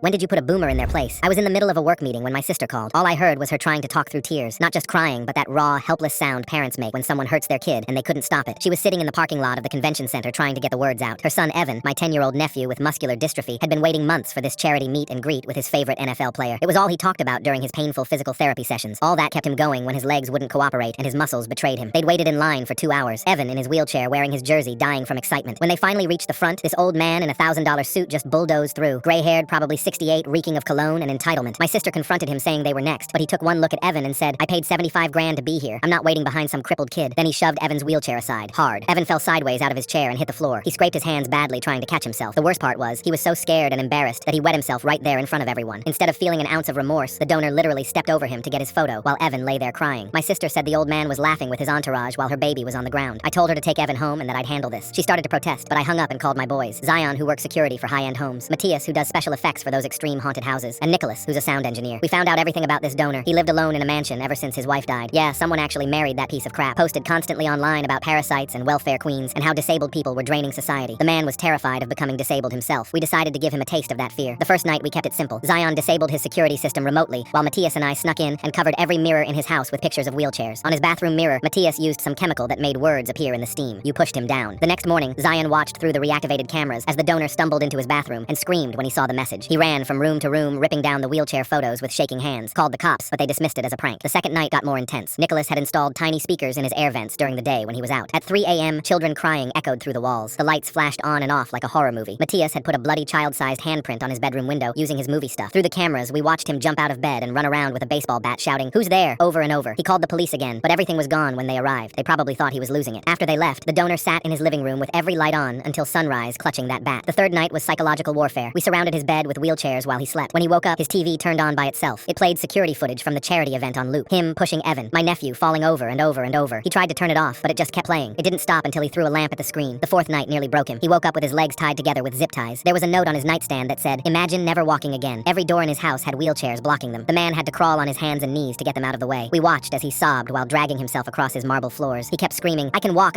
When did you put a boomer in their place? I was in the middle of a work meeting when my sister called. All I heard was her trying to talk through tears. Not just crying, but that raw, helpless sound parents make when someone hurts their kid and they couldn't stop it. She was sitting in the parking lot of the convention center trying to get the words out. Her son Evan, my 10-year-old nephew with muscular dystrophy, had been waiting months for this charity meet and greet with his favorite NFL player. It was all he talked about during his painful physical therapy sessions. All that kept him going when his legs wouldn't cooperate and his muscles betrayed him. They'd waited in line for 2 hours, Evan in his wheelchair wearing his jersey dying from excitement. When they finally reached the front, this old man in a $1,000 suit just bulldozed through. Gray-haired, probably 68, reeking of cologne and entitlement. My sister confronted him saying they were next, but he took one look at Evan and said, "I paid 75 grand to be here. I'm not waiting behind some crippled kid." Then he shoved Evan's wheelchair aside, hard. Evan fell sideways out of his chair and hit the floor. He scraped his hands badly trying to catch himself. The worst part was, he was so scared and embarrassed that he wet himself right there in front of everyone. Instead of feeling an ounce of remorse, the donor literally stepped over him to get his photo, while Evan lay there crying. My sister said the old man was laughing with his entourage while her baby was on the ground. I told her to take Evan home and that I'd handle this. She started to protest, but I hung up and called my boys. Zion, who works security for high-end homes. Matthias, who does special effects for those extreme haunted houses. And Nicholas, who's a sound engineer. We found out everything about this donor. He lived alone in a mansion ever since his wife died. Yeah, someone actually married that piece of crap. Posted constantly online about parasites and welfare queens and how disabled people were draining society. The man was terrified of becoming disabled himself. We decided to give him a taste of that fear. The first night we kept it simple. Zion disabled his security system remotely, while Matthias and I snuck in and covered every mirror in his house with pictures of wheelchairs. On his bathroom mirror, Matthias used some chemical that made words appear in the steam. You pushed him down. The next morning, Zion watched through the reactivated cameras as the donor stumbled into his bathroom and screamed when he saw the message. He ran from room to room, ripping down the wheelchair photos with shaking hands. Called the cops, but they dismissed it as a prank. The second night got more intense. Nicholas had installed tiny speakers in his air vents during the day when he was out. At 3 a.m., children crying echoed through the walls. The lights flashed on and off like a horror movie. Matthias had put a bloody child-sized handprint on his bedroom window using his movie stuff. Through the cameras, we watched him jump out of bed and run around with a baseball bat shouting, "Who's there?" over and over. He called the police again, but everything was gone when they arrived. They probably thought he was losing it. After they left, the donor sat in his living room with every light on until sunrise, clutching that bat. The third night was psychological warfare. We surrounded his bed with wheelchairs while he slept. When he woke up, his TV turned on by itself. It played security footage from the charity event on loop. Him pushing Evan, my nephew falling over and over and over. He tried to turn it off, but it just kept playing. It didn't stop until he threw a lamp at the screen. The fourth night nearly broke him. He woke up with his legs tied together with zip ties. There was a note on his nightstand that said, "Imagine never walking again." Every door in his house had wheelchairs blocking them. The man had to crawl on his hands and knees to get them out of the way. We watched as he sobbed while dragging himself across his marble floors. He kept screaming, I can walk,"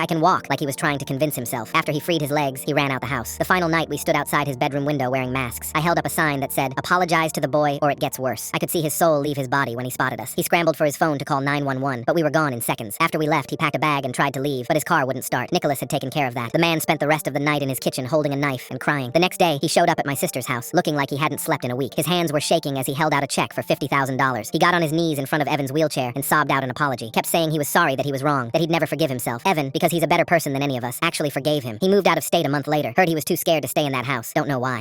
like he was trying to convince himself. After he freed his legs, he ran out the house. The final night we stood outside his bedroom window wearing masks. I held up a sign that said, "Apologize to the boy or it gets worse." I could see his soul leave his body when he spotted us. He scrambled for his phone to call 911, but we were gone in seconds. After we left, he packed a bag and tried to leave, but his car wouldn't start. Nicholas had taken care of that. The man spent the rest of the night in his kitchen holding a knife and crying. The next day, he showed up at my sister's house, looking like he hadn't slept in a week. His hands were shaking as he held out a check for $50,000. He got on his knees in front of Evan's wheelchair and sobbed out an apology. Kept saying he was sorry that he was wrong, that he'd never forgive himself. Evan, because he's a better person than any of us, actually forgave him. He moved out of state a month later. Heard he was too scared to stay in that house. Don't know why.